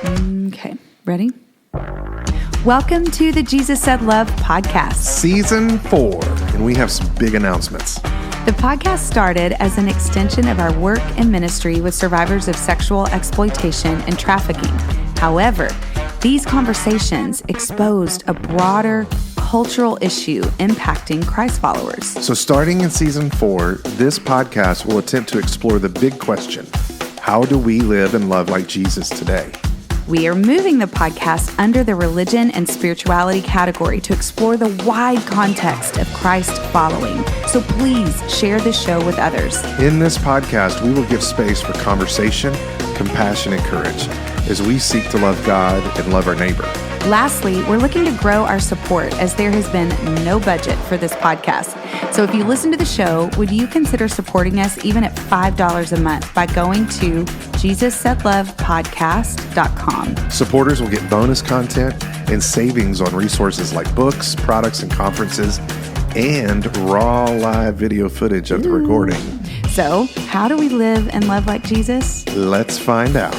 Okay, ready? Welcome to the Jesus Said Love podcast. Season 4, and we have some big announcements. The podcast started as an extension of our work and ministry with survivors of sexual exploitation and trafficking. However, these conversations exposed a broader cultural issue impacting Christ followers. So starting in Season 4, this podcast will attempt to explore the big question: how do we live and love like Jesus today? We are moving the podcast under the religion and spirituality category to explore the wide context of Christ following. So please share this show with others. In this podcast, we will give space for conversation, compassion, and courage as we seek to love God and love our neighbor. Lastly, we're looking to grow our support as there has been no budget for this podcast. So if you listen to the show, would you consider supporting us even at $5 a month by going to JesusSaidLovePodcast.com. Supporters will get bonus content and savings on resources like books, products, and conferences, and raw live video footage of the recording. So, how do we live and love like Jesus? Let's find out.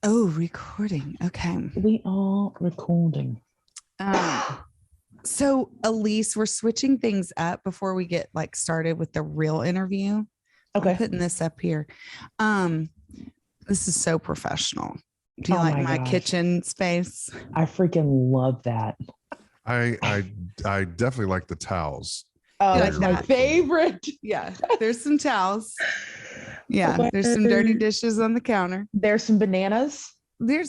Oh, recording. Okay. We are recording. So, Elise, we're switching things up before we get started with the real interview. Okay. I'm putting this up here. This is so professional. Do you like my kitchen space? I freaking love that. I definitely like the towels. Oh, You that's like my that? favorite. Yeah, there's some towels. Yeah, there's some dirty dishes on the counter. There's some bananas. There we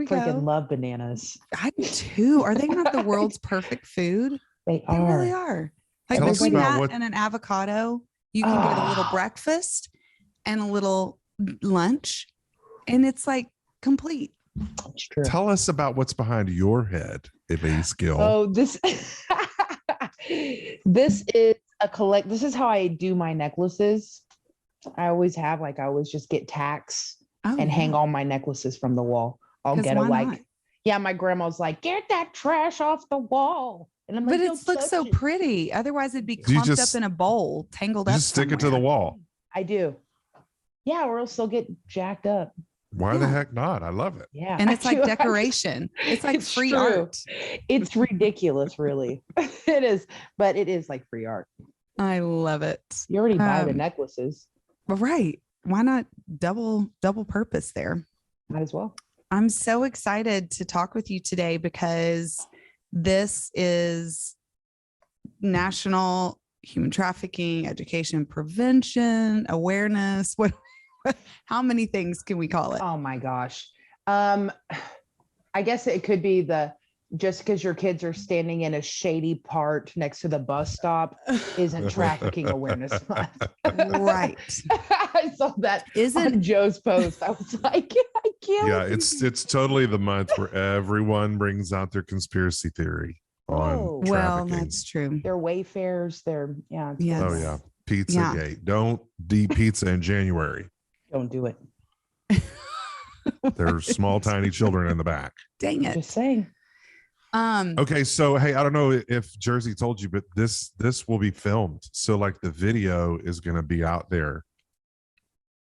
Freaking go. love bananas. I do too. Are they not the world's perfect food? They They are. really are. Like Tell us between about that what- and an avocado, you can get a little breakfast and a little lunch, and it's like complete. It's true. Tell us about what's behind your head, Elise GILL. Oh, this this is this is how I do my necklaces. I always have I always just get tacks and hang all my necklaces from the wall. I'll 'Cause get why a not? yeah, my grandma's like, get that trash off the wall. And I'm like, But it "Don't looks so touch it." pretty. Otherwise, it'd be Do you clumped just- up in a bowl, tangled You up. just stick it to the somewhere. wall. I do. Yeah, or else they'll get jacked up. Why the Yeah. heck not? I love it. Yeah. And I it's like do. decoration. It's like It's free true. art. It's ridiculous, really. It is, but it is like free art. I love it. You already buy the Um, necklaces. Right. Why not double purpose there? Might as well. I'm so excited to talk with you today because this is National Human Trafficking Education Prevention Awareness. What? How many things can we call it? Oh my gosh. I guess it could be just because your kids are standing in a shady part next to the bus stop isn't trafficking awareness month. Right. I saw that Isn't on Joe's post. I was like, I can't. Yeah, believe it's totally the month where everyone brings out their conspiracy theory on Oh. well, trafficking. that's true. they're wayfarers. They're it's Yes. Oh crazy. yeah, Pizza Yeah. Gate. Don't eat pizza in January. Don't do it. There's small, tiny children in the back. Dang it. Just saying. Okay, so hey, I don't know if Jersey told you, but this will be filmed. So the video is going to be out there,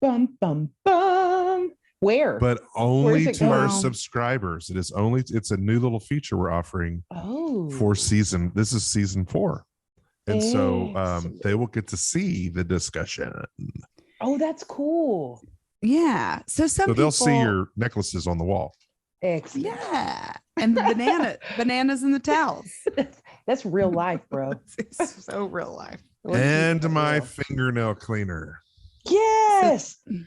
Bum bum bum. Where? but only it to our going? subscribers. It's a new little feature we're offering Oh. this is season 4. And so Excellent. they will get to see the discussion. Oh, that's cool. Yeah. So some So they'll people, see your necklaces on the wall. Excellent. yeah, and the bananas in the towels. That's real life, bro. It's so real life. And my fingernail cleaner. Yes. That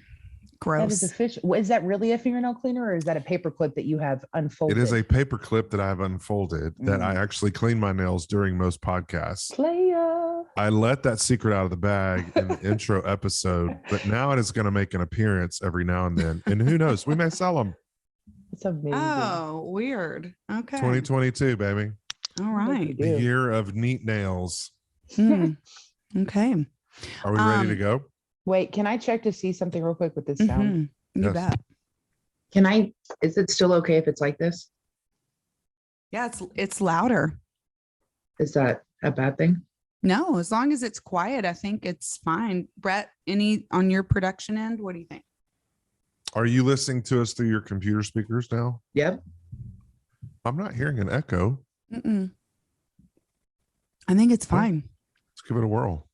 Gross. is official. Is that really a fingernail cleaner, or is that a paper clip that you have unfolded? It is a paper clip that I've unfolded that Mm. I actually clean my nails during most podcasts. Player. I let that secret out of the bag in the intro episode, but now it is going to make an appearance every now and then. And who knows, we may sell them. It's amazing. Oh, weird. Okay. 2022, baby. All What right. do you The do? year of neat nails. Hmm. Okay. Are we ready to go? Wait, can I check to see something real quick with this sound? Mhm. You Yes. bet. Is it still okay if it's like this? Yeah, it's louder. Is that a bad thing? No, as long as it's quiet, I think it's fine. Brett, any on your production end? What do you think? Are you listening to us through your computer speakers now? Yep. I'm not hearing an echo. Mm-mm. I think it's fine. Let's give it a whirl.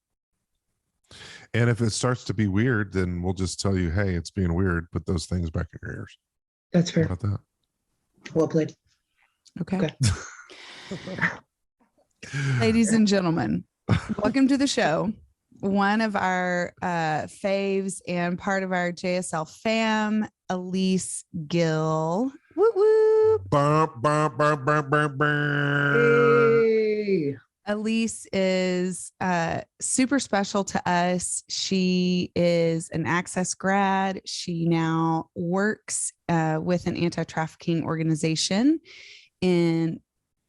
And if it starts to be weird, then we'll just tell you, hey, it's being weird. Put those things back in your ears. That's fair. How about that? Well played. Okay. Ladies and gentlemen, welcome to the show. One of our faves and part of our JSL fam, Elise GILL. Woo woo. Hey. Elise is super special to us. She is an Access grad. She now works with an anti-trafficking organization in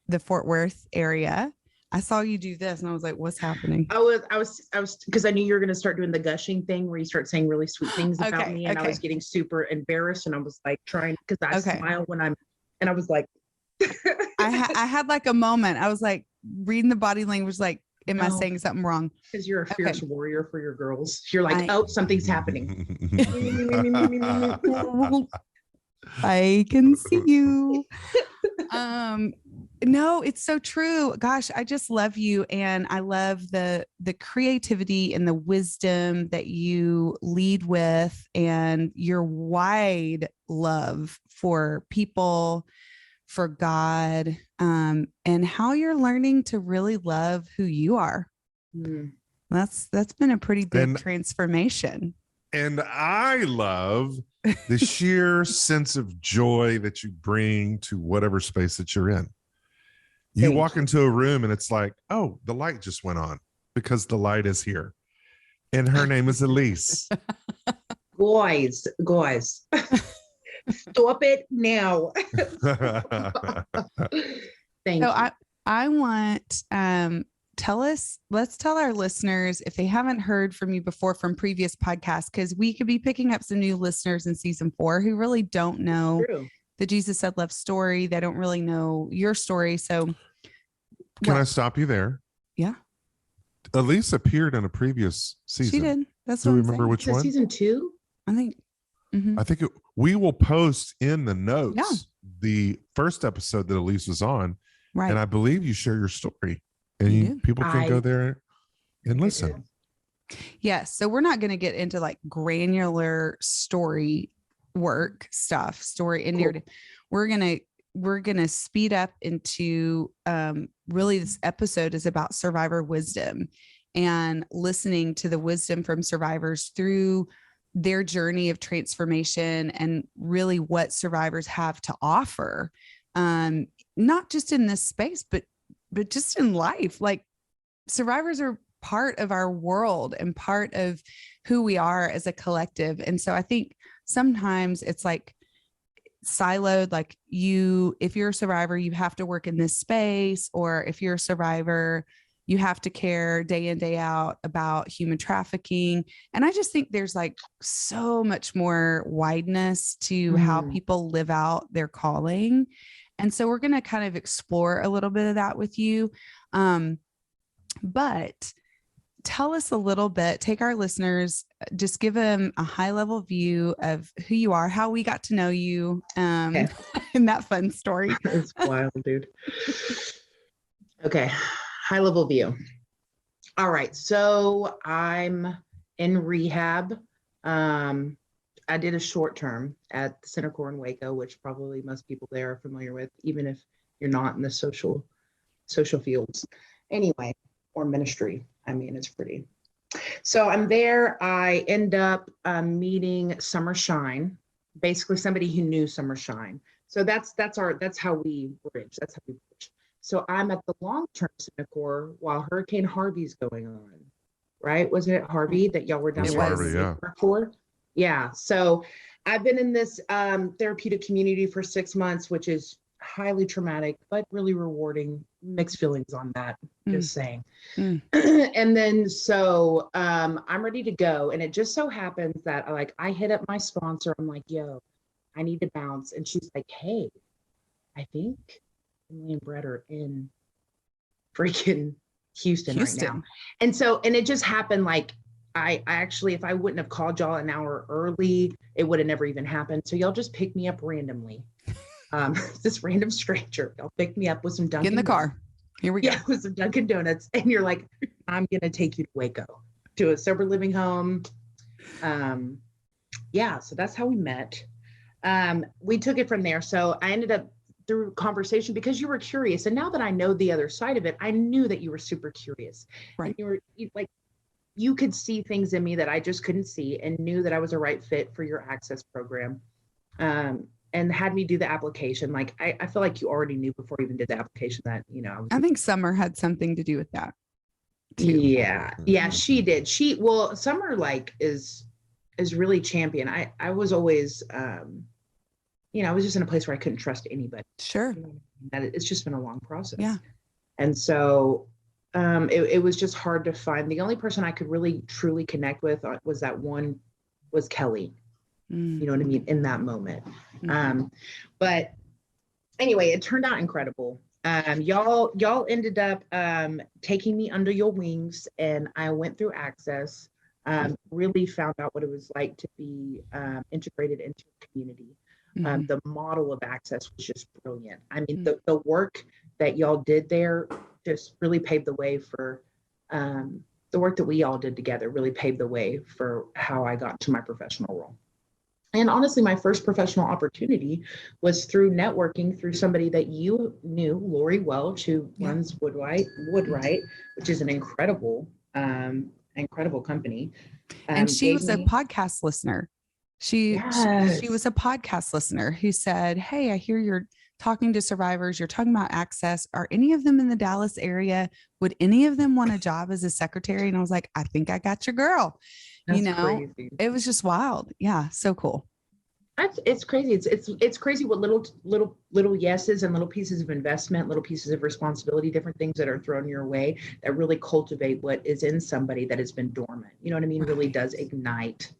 the Fort Worth area. I saw you do this and I was like, what's happening? I was because I knew you were going to start doing the gushing thing where you start saying really sweet things about me, and I was getting super embarrassed, and I was like trying, because I smile when and I was like, I had like a moment. I was like reading the body language, like, am I saying something wrong? Because you're a fierce warrior for your girls. You're like, oh, something's happening. I can see you. No, it's so true. Gosh, I just love you. And I love the creativity and the wisdom that you lead with, and your wide love for people, for God, and how you're learning to really love who you are. That's been a pretty big transformation. And I love the sheer sense of joy that you bring to whatever space that you're in. You walk into a room and it's like, oh, the light just went on because the light is here. And her name is Elise. Guys, stop it now. Thank you. I want, let's tell our listeners, if they haven't heard from you before from previous podcasts, because we could be picking up some new listeners in season 4 who really don't know the Jesus Said Love story. They don't really know your story. So can I stop you there? Yeah. Elise appeared in a previous season. She did. That's Do what you I'm remember saying. which one? Season 2? I think. I think we will post in the notes the first episode that Elise was on. Right. And I believe you share your story, and people can go there and listen. Yes. So we're not going to get into like granular story work stuff, story and narrative. We're going to speed up into really this episode is about survivor wisdom and listening to the wisdom from survivors through their journey of transformation, and really what survivors have to offer, not just in this space, but just in life. Like, survivors are part of our world and part of who we are as a collective. And so I think sometimes it's like siloed, like if you're a survivor, you have to work in this space, or if you're a survivor, you have to care day in, day out about human trafficking. And I just think there's like so much more wideness to how people live out their calling. And so we're going to kind of explore a little bit of that with you. But tell us a little bit, take our listeners, just give them a high level view of who you are, how we got to know you, in that fun story. It's wild, dude. Okay. High level view. All right. So I'm in rehab. I did a short term at the Center Core in Waco, which probably most people there are familiar with, even if you're not in the social fields. Anyway, or ministry. I mean, it's pretty. So I'm there. I end up meeting Summer Shine, basically somebody who knew Summer Shine. So that's how we bridge. That's how we bridge. So I'm at the long-term Center Core while Hurricane Harvey's going on, right? Wasn't it Harvey that y'all were down there for? Yeah. So I've been in this therapeutic community for 6 months, which is highly traumatic, but really rewarding. Mixed feelings on that, just saying. And then so I'm ready to go. And it just so happens that I hit up my sponsor. I'm like, yo, I need to bounce. And she's like, hey, I think Emily and Brett are in freaking Houston right now. And so, and it just happened like, I actually, if I wouldn't have called y'all an hour early, it would have never even happened. So y'all just pick me up randomly. This random stranger, y'all pick me up with some Dunkin'. Get in the car. Here we go. Yeah, with some Dunkin' Donuts. And you're like, I'm going to take you to Waco, to a sober living home. Yeah, so that's how we met. We took it from there. So I ended up through conversation because you were curious. And now that I know the other side of it, I knew that you were super curious. Right. And you could see things in me that I just couldn't see, and knew that I was a right fit for your access program. And had me do the application. Like, I feel like you already knew before you even did the application that, I think Summer had something to do with that too. Yeah, she did. Summer is really champion. I was always, I was just in a place where I couldn't trust anybody. Sure. That it's just been a long process. Yeah. And so it was just hard to find. The only person I could really truly connect with was Kelly. You know what I mean? In that moment. But anyway, it turned out incredible. Y'all ended up taking me under your wings, and I went through access, really found out what it was like to be integrated into a community. The model of access was just brilliant. I mean, the work that y'all did there just really paved the way for the work that we all did together, really paved the way for how I got to my professional role. And honestly, my first professional opportunity was through networking through somebody that you knew, Lori Welch, who runs Woodwright, which is an incredible company. And she was a podcast listener. She was a podcast listener who said, "Hey, I hear you're talking to survivors. You're talking about access. Are any of them in the Dallas area? Would any of them want a job as a secretary?" And I was like, "I think I got your girl." That's crazy. It was just wild. Yeah. So cool. It's crazy. It's crazy what little yeses and little pieces of investment, little pieces of responsibility, different things that are thrown your way that really cultivate what is in somebody that has been dormant. You know what I mean? Really does ignite.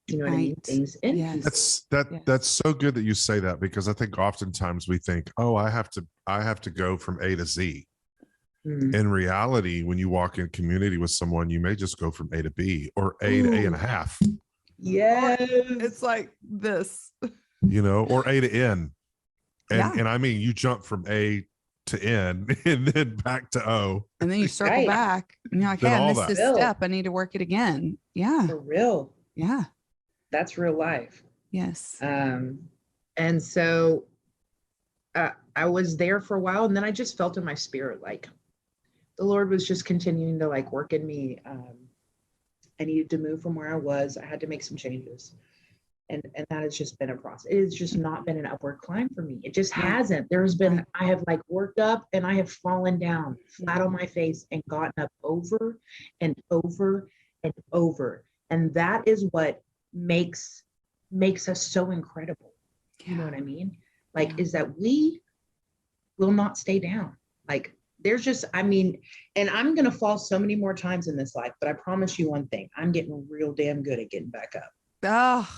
You know what I mean? Things in people. That's so good that you say that, because I think oftentimes we think, oh, I have to go from A to Z. In reality, when you walk in community with someone, you may just go from A to B, or A to A and a half. Yes. It's like this. Or A to N. And I mean, you jump from A to N and then back to O. And then you circle back and you're like, hey, I missed this step. I need to work it again. Yeah. For real. Yeah. That's real life. Yes. And so I was there for a while, and then I just felt in my spirit, like the Lord was just continuing to like work in me. I needed to move from where I was. I had to make some changes. And that has just been a process. It has just not been an upward climb for me. It just hasn't. There's been, I have like worked up and I have fallen down flat on my face and gotten up over and over and over. And that is what makes us so incredible. You know what I mean? Like, is that we will not stay down. Like, there's just, I mean, and I'm going to fall so many more times in this life, but I promise you one thing, I'm getting real damn good at getting back up. Oh,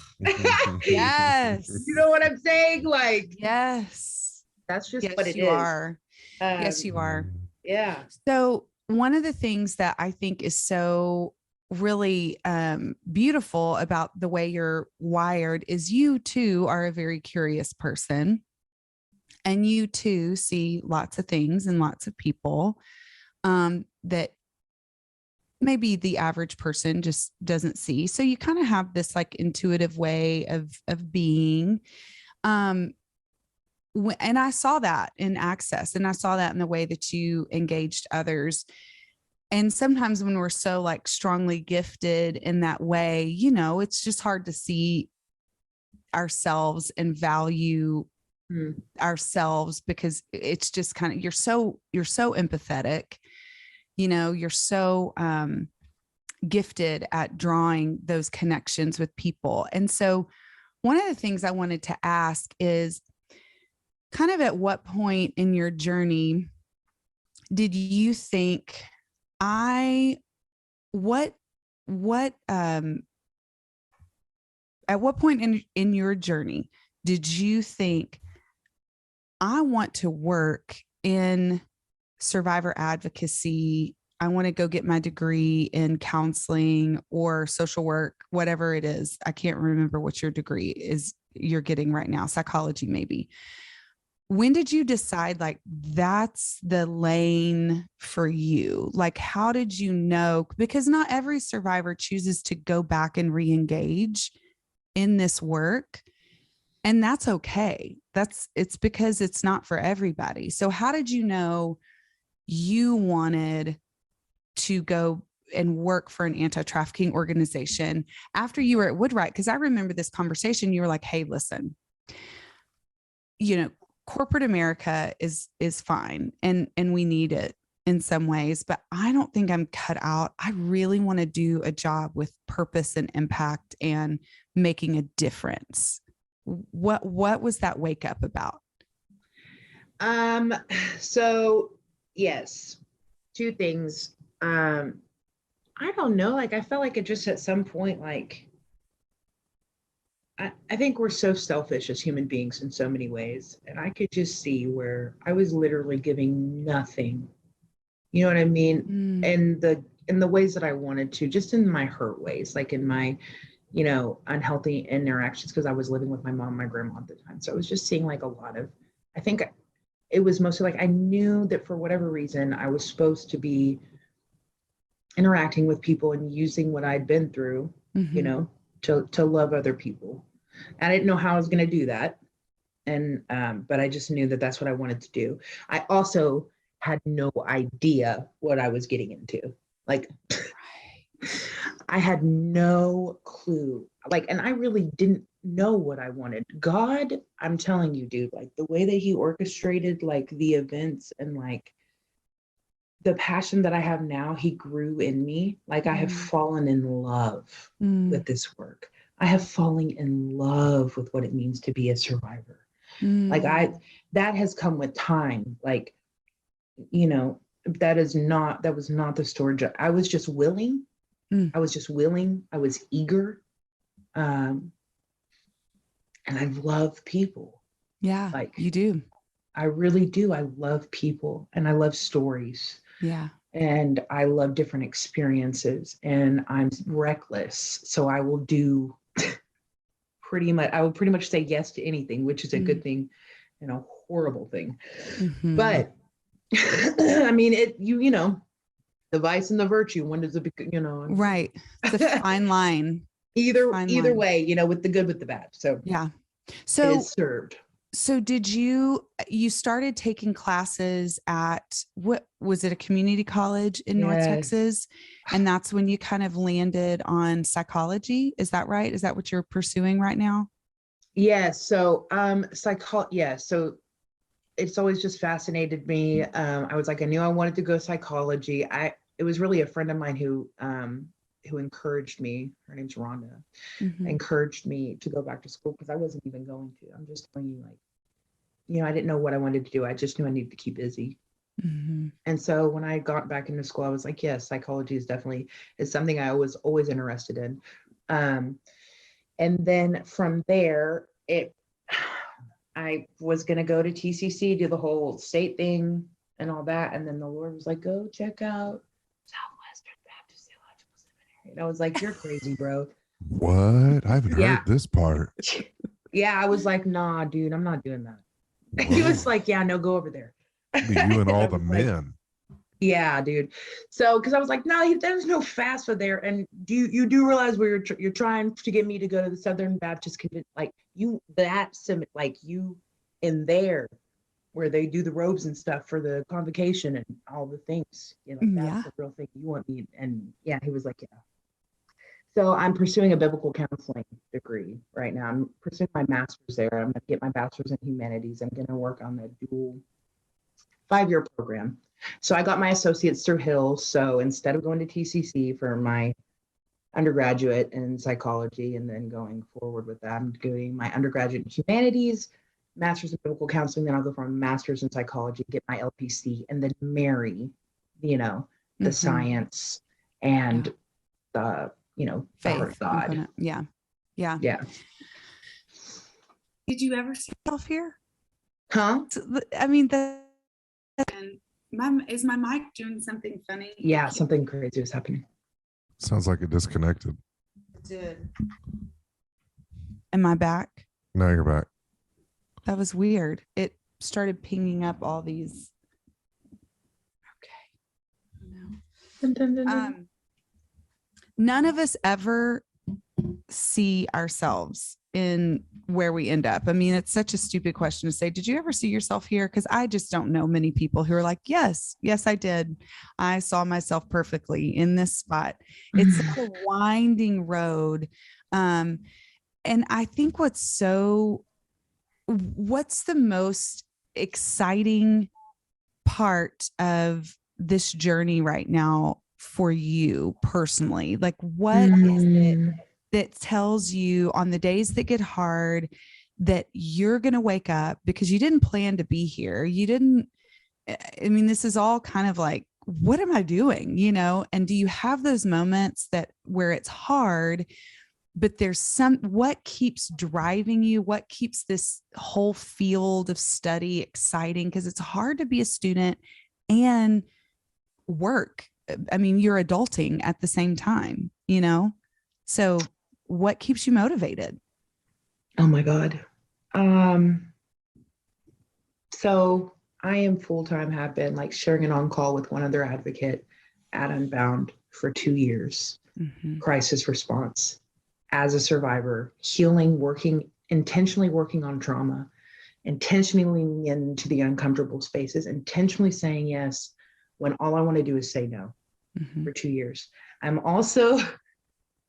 yes. You know what I'm saying? Like, yes, that's just what it is. Yes, you are. Yeah. So one of the things that I think is so really beautiful about the way you're wired is you too are a very curious person. And you too see lots of things and lots of people that maybe the average person just doesn't see. So you kind of have this like intuitive way of being. And I saw that in access, and I saw that in the way that you engaged others. And sometimes when we're so like strongly gifted in that way, it's just hard to see ourselves and value ourselves, because it's just kind of, you're so empathetic, you're so gifted at drawing those connections with people. And so one of the things I wanted to ask is kind of at what point in your journey did you think at what point in your journey did you think, I want to work in survivor advocacy. I want to go get my degree in counseling or social work, whatever it is. I can't remember what your degree is you're getting right now, psychology maybe. When did you decide like that's the lane for you? Like, how did you know? Because not every survivor chooses to go back and re-engage in this work. And that's okay. It's because it's not for everybody. So how did you know you wanted to go and work for an anti-trafficking organization after you were at Woodwright? Because I remember this conversation. You were like, hey, listen, corporate America is fine and we need it in some ways, but I don't think I'm cut out. I really want to do a job with purpose and impact and making a difference. What was that wake up about? So yes, two things. I don't know. Like, I felt like it just at some point, like, I think we're so selfish as human beings in so many ways. And I could just see where I was literally giving nothing, you know what I mean? In the ways that I wanted to, just in my hurt ways, like in my, unhealthy interactions, because I was living with my mom and my grandma at the time. So I was just seeing like a lot of, I think it was mostly like, I knew that for whatever reason, I was supposed to be interacting with people and using what I'd been through, to love other people. I didn't know how I was going to do that. And, but I just knew that that's what I wanted to do. I also had no idea what I was getting into. Like, I had no clue. Like, and I really didn't know what I wanted. God, I'm telling you, dude, like the way that he orchestrated like the events and like the passion that I have now, he grew in me. Like I have fallen in love with this work. I have fallen in love with what it means to be a survivor. Like that has come with time. Like, that was not the story. I was just willing. I was just willing. I was eager. And I love people. Yeah, like you do. I really do. I love people and I love stories. Yeah. And I love different experiences and I'm reckless. So I will do pretty much say yes to anything, which is a good thing and a horrible thing. But I mean, the vice and the virtue, when does it become, right. It's a fine line. Either way, with the good, with the bad. So yeah. So it is served. So did you started taking classes at, what was it, a community college in North Texas? And that's when you kind of landed on psychology. Is that right? Is that what you're pursuing right now? Yeah. So, so it's always just fascinated me. I was like, I knew I wanted to go psychology. It was really a friend of mine who encouraged me. Her name's Rhonda. Encouraged me to go back to school because I wasn't even going to. I'm just telling you, like, I didn't know what I wanted to do. I just knew I needed to keep busy. And so when I got back into school, I was like, yes, psychology is something I was always interested in. And then from there, I was going to go to TCC, do the whole state thing and all that. And then the Lord was like, go check out Southwestern Baptist Theological Seminary. And I was like, you're crazy, bro. What? I haven't heard this part. Yeah, I was like, nah, dude, I'm not doing that. He was like, yeah, no, go over there. You and all the men. Yeah, dude. So, because I was like, no, there's no FAFSA there. And you do realize where you're trying to get me to go to the Southern Baptist Convention, like you in there where they do the robes and stuff for the convocation and all the things, that's the real thing you want me. And yeah, he was like, yeah. So I'm pursuing a biblical counseling degree right now. I'm pursuing my master's there. I'm going to get my bachelor's in humanities. I'm going to work on the dual 5-year program. So I got my associates through GILL. So instead of going to TCC for my undergraduate in psychology and then going forward with that, I'm doing my undergraduate in humanities, master's in biblical counseling. Then I'll go for a master's in psychology, get my LPC, and then marry, the science and the, faith of God. component. Yeah. Did you ever see yourself here? Huh? I mean, Is my mic doing something funny? Yeah, something crazy was happening. Sounds like it disconnected. It did. Am I back? Now you're back. That was weird. It started pinging up all these. Okay. No. Dun, dun, dun, dun. None of us ever see ourselves in where we end up. I mean, it's such a stupid question to say. Did you ever see yourself here? Because I just don't know many people who are like, yes, I did. I saw myself perfectly in this spot. It's such a winding road. And I think what's the most exciting part of this journey right now for you personally? Like, what is it that tells you on the days that get hard that you're going to wake up because you didn't plan to be here? This is all kind of like, what am I doing? And do you have those moments where it's hard, but there's what keeps driving you? What keeps this whole field of study exciting? Because it's hard to be a student and work. I mean, you're adulting at the same time, So what keeps you motivated? Oh my God. So I am full-time, have been like sharing an on-call with one other advocate at UnBound for 2 years. Crisis response as a survivor, healing, intentionally working on trauma, intentionally leaning into the uncomfortable spaces, intentionally saying yes when all I want to do is say no for 2 years. I'm also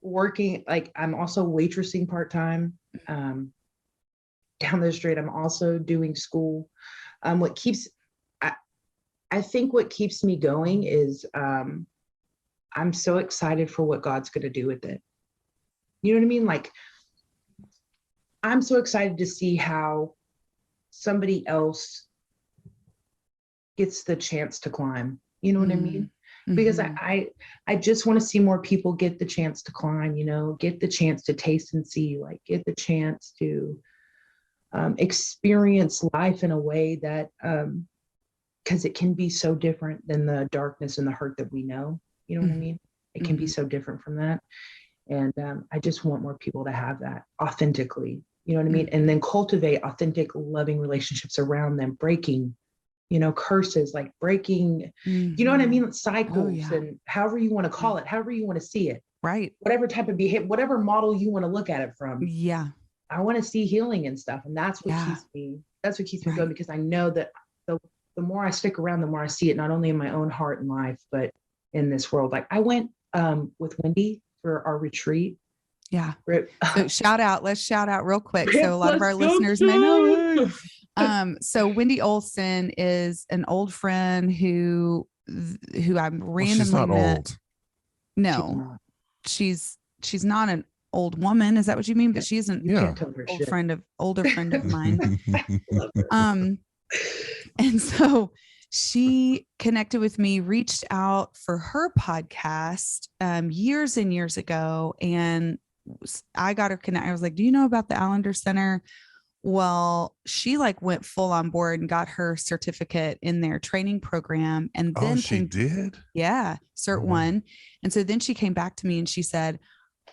I'm also waitressing part-time down the street. I'm also doing school. I think what keeps me going is I'm so excited for what God's going to do with it. You know what I mean? Like, I'm so excited to see how somebody else gets the chance to climb. You know what I mean? Because I just want to see more people get the chance to climb, get the chance to taste and see, like, get the chance to experience life in a way that, because it can be so different than the darkness and the hurt that we know. You know what I mean? It can be so different from that. And I just want more people to have that authentically, you know what I mean? And then cultivate authentic, loving relationships around them, breaking, curses, like breaking, you know what I mean? Cycles and however you want to call it, however you want to see it. Right. Whatever type of behavior, whatever model you want to look at it from. Yeah. I want to see healing and stuff. And that's what keeps me going, because I know that the more I stick around, the more I see it, not only in my own heart and life, but in this world. Like, I went with Wendy for our retreat. Yeah. So let's shout out real quick. So a lot of our listeners may know. So Wendy Olson is an old friend who I randomly she's not met. Old. No, she's not an old woman. Is that what you mean? But she is an older friend of mine. And so she connected with me, reached out for her podcast years and years ago. And I got her connected. I was like, do you know about the Allender Center? Well, she went full on board and got her certificate in their training program. And then she did? Yeah. Cert 1. And so then she came back to me and she said,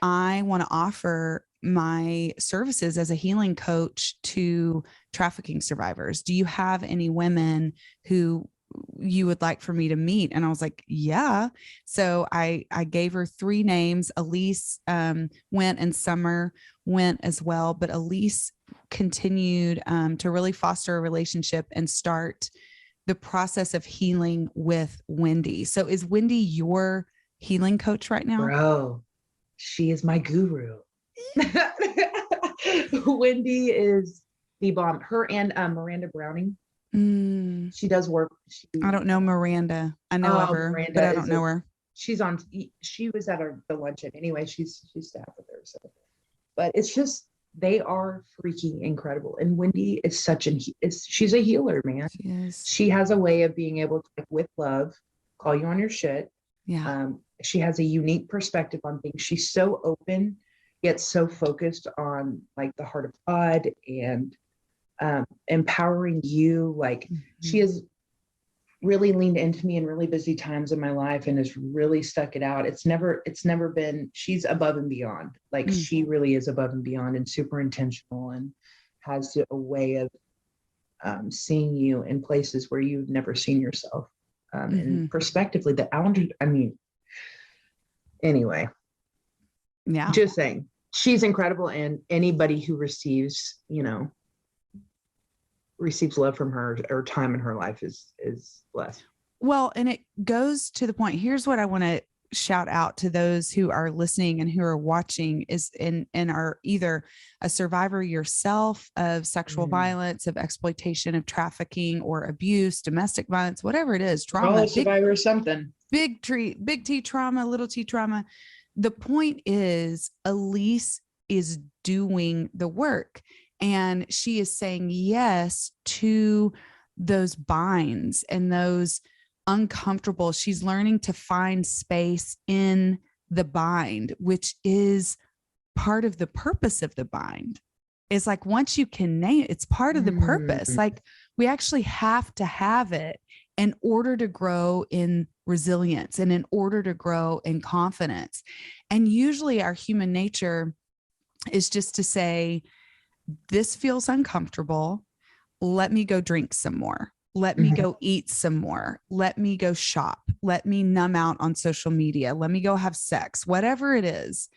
I want to offer my services as a healing coach to trafficking survivors. Do you have any women who you would like for me to meet? And I was like, yeah. So I gave her 3 names. Elise went, and Summer went as well. But Elise continued to really foster a relationship and start the process of healing with Wendy. So is Wendy your healing coach right now? Bro, she is my guru. Wendy is the bomb. Her and Miranda Browning. She does work. I don't know Miranda. I know of her, Miranda, but I don't know her. She was at the luncheon. Anyway, she's staff with her. So, but it's just, they are freaking incredible. And Wendy is she's a healer, man. She has a way of being able to, with love, call you on your shit. Yeah. She has a unique perspective on things. She's so open, yet so focused on the heart of God and empowering you. She is, really leaned into me in really busy times in my life and has really stuck it out. It's never been, she's above and beyond. Like she really is above and beyond and super intentional and has a way of seeing you in places where you've never seen yourself. And perspectively that anyway. Yeah. Just saying, she's incredible. And anybody who receives love from her or time in her life is blessed. Well, and it goes to the point. Here's what I want to shout out to those who are listening and who are watching is and are either a survivor yourself of sexual violence, of exploitation, of trafficking or abuse, domestic violence, whatever it is, trauma. A survivor of something. Big T trauma, little T trauma. The point is Elise is doing the work and she is saying yes to those binds and those uncomfortable. She's learning to find space in the bind, which is part of the purpose of the bind. It's like, once you can name it, it's part of the purpose. Like we actually have to have it in order to grow in resilience and in order to grow in confidence. And usually our human nature is just to say, this feels uncomfortable. Let me go drink some more. Let me go eat some more. Let me go shop. Let me numb out on social media. Let me go have sex, whatever it is.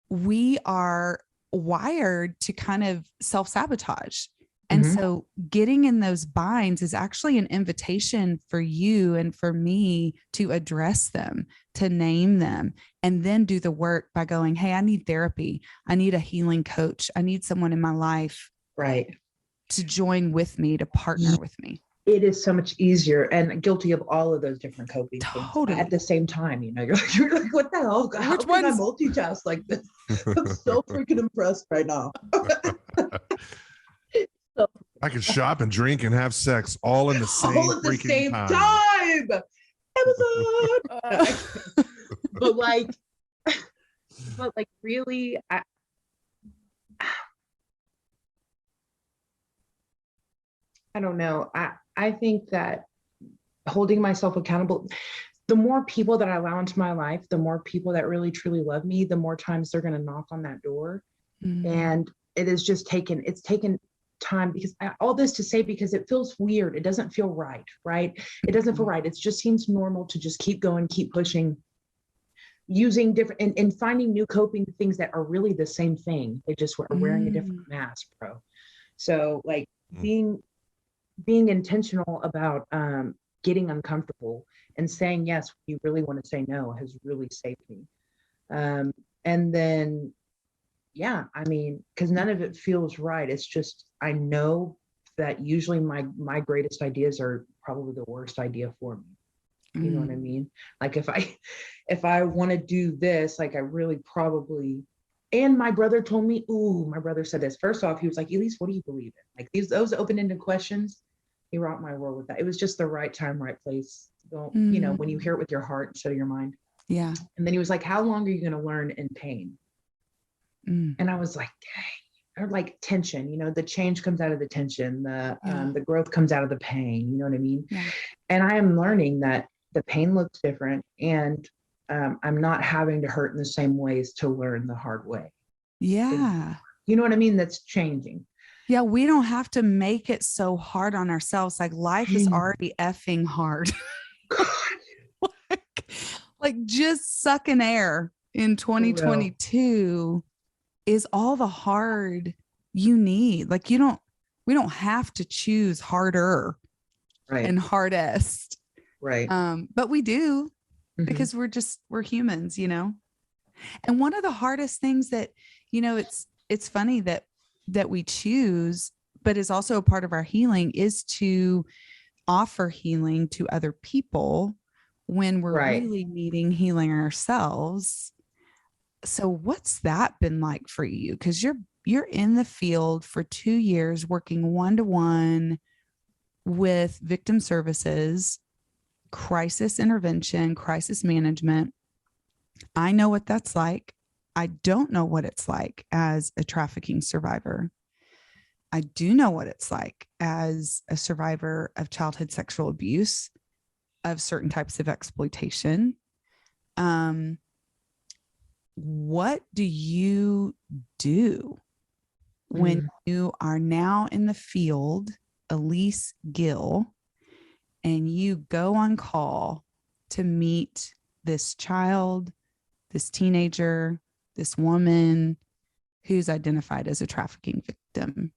We are wired to kind of self-sabotage. And so getting in those binds is actually an invitation for you and for me to address them, to name them, and then do the work by going, hey, I need therapy. I need a healing coach. I need someone in my life. Right. To join with me, to partner with me. It is so much easier, and guilty of all of those different coping Totally. things at the same time. You're like, what the hell? How can I multitask like this? I'm so freaking impressed right now. I can shop and drink and have sex all in the same time. Amazon. but like really, I don't know. I think that holding myself accountable, the more people that I allow into my life, the more people that really truly love me, the more times they're going to knock on that door. And it's taken time, because all this to say, because it feels weird. It doesn't feel right. It doesn't feel right. It just seems normal to just keep going, keep pushing, using different and finding new coping things that are really the same thing. They just are wearing a different mask, bro. So like being intentional about getting uncomfortable and saying yes when you really want to say no has really saved me. And then, yeah, I mean, because none of it feels right. It's just, I know that usually my greatest ideas are probably the worst idea for me. You know what I mean? Like if I want to do this, like I really probably. And my brother told me, my brother said this. First off, he was like, Elise, what do you believe in? Like those open-ended questions, he rocked my world with that. It was just the right time, right place. When you hear it with your heart instead of your mind. Yeah. And then he was like, how long are you going to learn in pain? And I was like, dang, or like tension, the change comes out of the tension, the growth comes out of the pain, you know what I mean? Yeah. And I am learning that the pain looks different, and I'm not having to hurt in the same ways to learn the hard way. Yeah. You know what I mean? That's changing. Yeah. We don't have to make it so hard on ourselves. Like life is already effing hard. like just sucking air in 2022 is all the hard you need. Like we don't have to choose harder and hardest. Right. But we do. Because we're humans, and one of the hardest things that, it's funny that we choose, but is also a part of our healing, is to offer healing to other people when we're really needing healing ourselves. So what's that been like for you? Because you're in the field for 2 years working one-to-one with victim services, crisis intervention, crisis management. I know what that's like. I don't know what it's like as a trafficking survivor. I do know what it's like as a survivor of childhood sexual abuse, of certain types of exploitation. What do you do when you are now in the field, Elise GILL, and you go on call to meet this child, this teenager, this woman who's identified as a trafficking victim?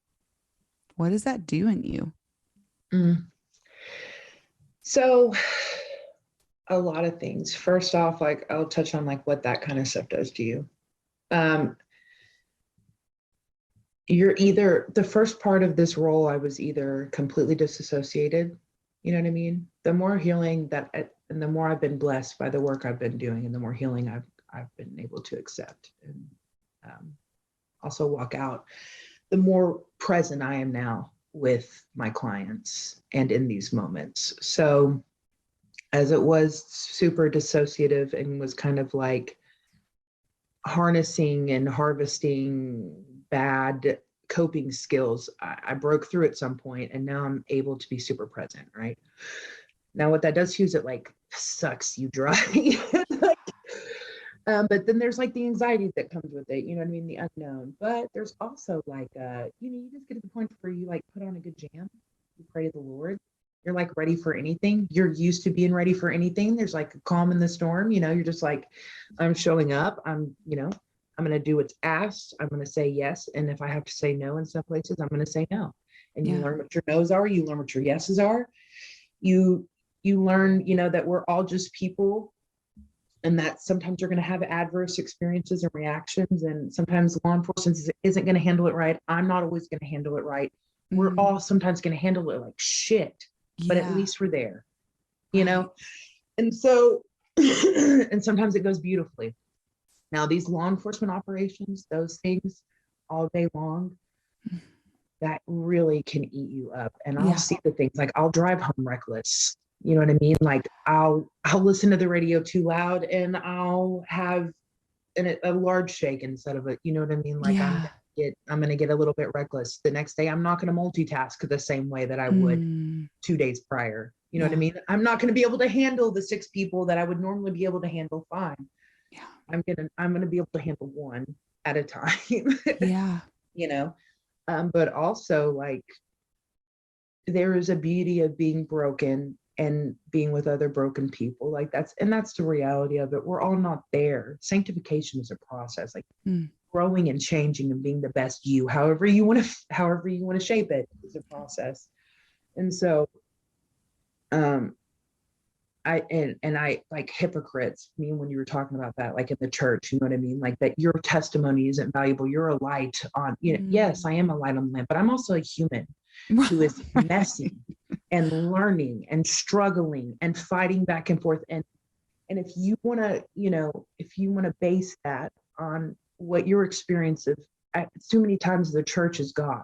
What does that do in you? So a lot of things. First off, like I'll touch on like what that kind of stuff does to you. You're either, the first part of this role, I was either completely disassociated, you know what I mean? The more healing that, and the more I've been blessed by the work I've been doing, and the more healing I've been able to accept and also walk out, the more present I am now with my clients and in these moments. So as it was super dissociative and was kind of like harnessing and harvesting bad coping skills, I broke through at some point, and now I'm able to be super present, right? Now what that does to you is it like sucks you dry. But then there's like the anxiety that comes with it, you know what I mean? The unknown. But there's also like, you just get to the point where you like put on a good jam, you pray to the Lord, you're like ready for anything. You're used to being ready for anything. There's like a calm in the storm, you're just like, I'm showing up. I'm going to do what's asked. I'm going to say yes. And if I have to say no in some places, I'm going to say no. And you learn what your no's are. You learn what your yeses are. You learn, that we're all just people, and that sometimes you're going to have adverse experiences and reactions. And sometimes law enforcement isn't going to handle it right. I'm not always going to handle it right. We're all sometimes going to handle it like shit, but at least we're there, And so, and sometimes it goes beautifully. Now, these law enforcement operations, those things all day long, that really can eat you up. And I'll see the things like I'll drive home reckless. You know what I mean? Like I'll listen to the radio too loud, and I'll have a large shake instead of a, you know what I mean? Like I'm going to get a little bit reckless. The next day, I'm not going to multitask the same way that I would 2 days prior. You know what I mean? I'm not going to be able to handle the 6 people that I would normally be able to handle fine. Yeah. I'm going to be able to handle one at a time. Yeah. But also like there is a beauty of being broken and being with other broken people. Like that's the reality of it. We're all not there. Sanctification is a process, like growing and changing and being the best you, however you want to shape it, is a process. And so, I like hypocrites, when you were talking about that, like in the church, you know what I mean? Like that your testimony isn't valuable. You're a light on, yes, I am a light on the lamp, but I'm also a human who is messy and learning and struggling and fighting back and forth. And if you want to, base that on what your experience of, too many times the church is God.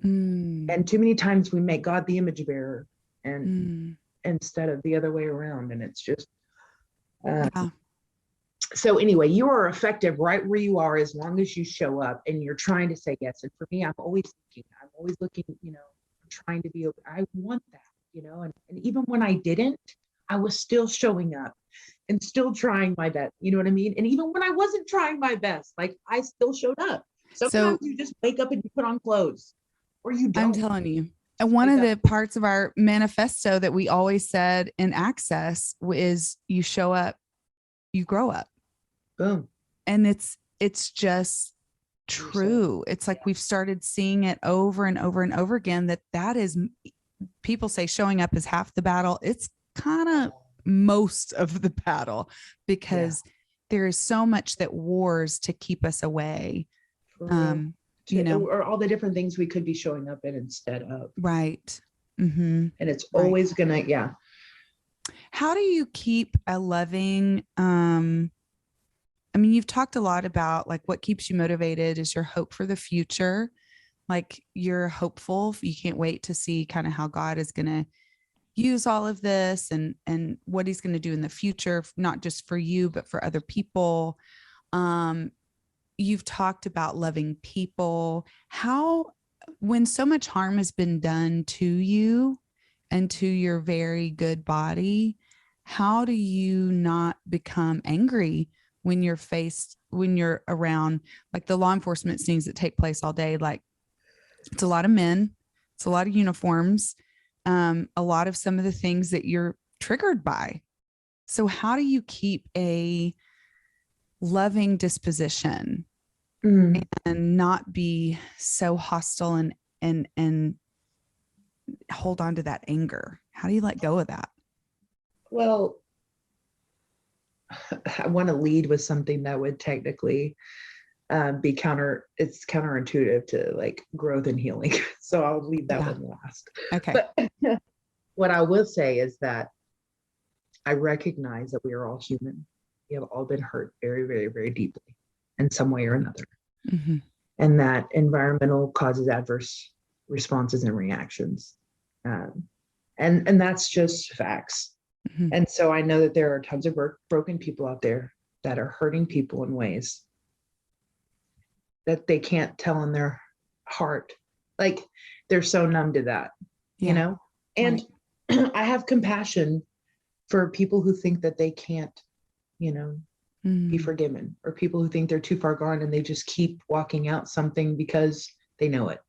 And too many times we make God the image bearer and instead of the other way around. And it's just, so anyway, you are effective right where you are, as long as you show up and you're trying to say yes. And for me, I'm always looking, I'm trying to be, I want that, and even when I didn't, I was still showing up and still trying my best, you know what I mean? And even when I wasn't trying my best, like I still showed up. Sometimes you just wake up and you put on clothes, or you don't. I'm telling you. And one of the parts of our manifesto that we always said in Access is you show up, you grow up. Boom. And it's just true. It's like we've started seeing it over and over and over again, that is, people say showing up is half the battle. It's kind of most of the battle, because there is so much that wars to keep us away. Or all the different things we could be showing up in instead of. Right. And it's always gonna, How do you keep a loving, you've talked a lot about like what keeps you motivated is your hope for the future. Like you're hopeful. You can't wait to see kind of how God is going to use all of this and what he's going to do in the future, not just for you, but for other people. You've talked about loving people. How when so much harm has been done to you and to your very good body, how do you not become angry when you're around like the law enforcement scenes that take place all day? Like, it's a lot of men, it's a lot of uniforms, a lot of some of the things that you're triggered by. So how do you keep a loving disposition and not be so hostile and hold on to that anger? How do you let go of that? Well, I want to lead with something that would technically be it's counterintuitive to like growth and healing. So I'll leave that one last. Okay. But what I will say is that I recognize that we are all human. We have all been hurt very, very, very deeply in some way or another. Mm-hmm. And that environmental causes adverse responses and reactions. And that's just facts. Mm-hmm. And so I know that there are tons of broken people out there that are hurting people in ways that they can't tell in their heart. Like they're so numb to that, you know? And right. I have compassion for people who think that they can't, be forgiven, or people who think they're too far gone and they just keep walking out something because they know it.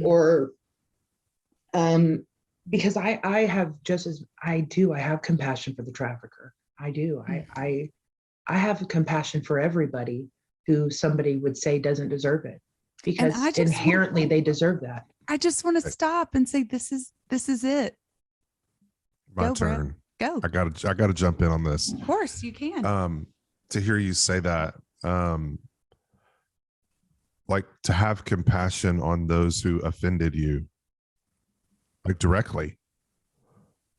Or because I have I have compassion for the trafficker. I do. I have compassion for everybody who somebody would say doesn't deserve it, because inherently they deserve that. I just want to stop and say, this is it. My turn. Go. I gotta jump in on this. Of course you can. To hear you say that, like to have compassion on those who offended you, like directly.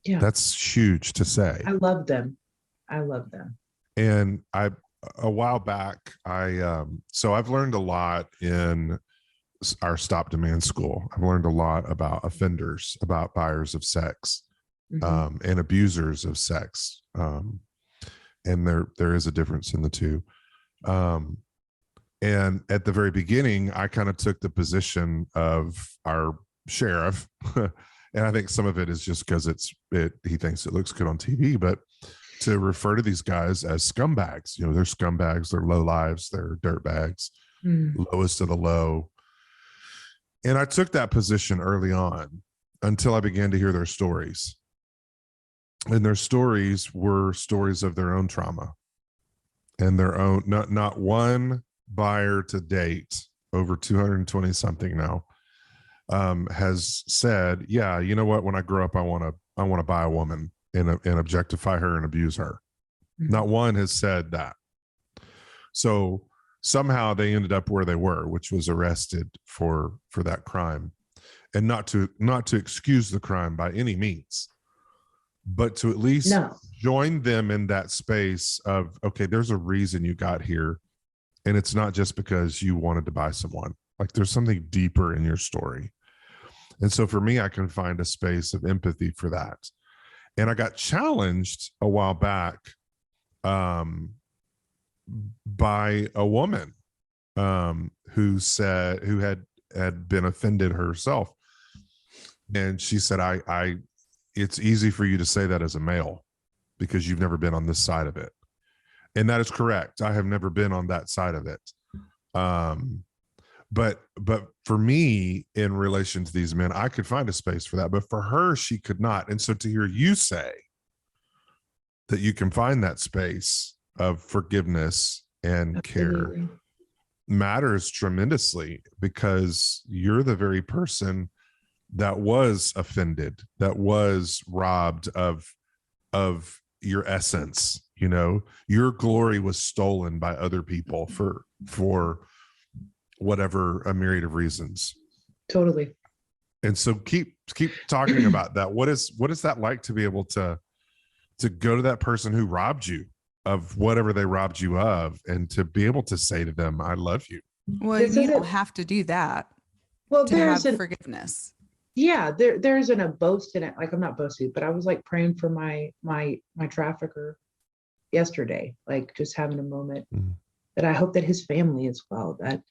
Yeah. That's huge to say. I love them. And a while back, so I've learned a lot in our Stop Demand School. I've learned a lot about offenders, about buyers of sex, and abusers of sex. And there is a difference in the two. And at the very beginning, I kind of took the position of our sheriff. And I think some of it is just because he thinks it looks good on TV, but to refer to these guys as scumbags, they're scumbags, they're low lives, they're dirtbags, lowest of the low. And I took that position early on until I began to hear their stories. And their stories were stories of their own trauma and their own, not one buyer to date, over 220 something now, has said, yeah, you know what, when I grow up, I want to buy a woman and objectify her and abuse her. Not one has said that. So somehow they ended up where they were, which was arrested for that crime. And not to excuse the crime by any means, but to at least join them in that space of, okay, there's a reason you got here. And it's not just because you wanted to buy someone. Like there's something deeper in your story. And so for me, I can find a space of empathy for that. And I got challenged a while back by a woman who had been offended herself. And she said, it's easy for you to say that as a male because you've never been on this side of it. And that is correct. I have never been on that side of it. But for me, in relation to these men, I could find a space for that, but for her, she could not. And so to hear you say that you can find that space of forgiveness and care matters tremendously, because you're the very person that was offended, that was robbed of your essence. Your glory was stolen by other people for whatever, a myriad of reasons. Totally. And so keep talking about that. What is that like to be able to go to that person who robbed you of whatever they robbed you of, and to be able to say to them, I love you? Well, you don't have to do that. Well, to have forgiveness. Yeah, there isn't a boast in it. Like, I'm not boasting, but I was like praying for my trafficker yesterday, like just having a moment that I hope that his family as well, that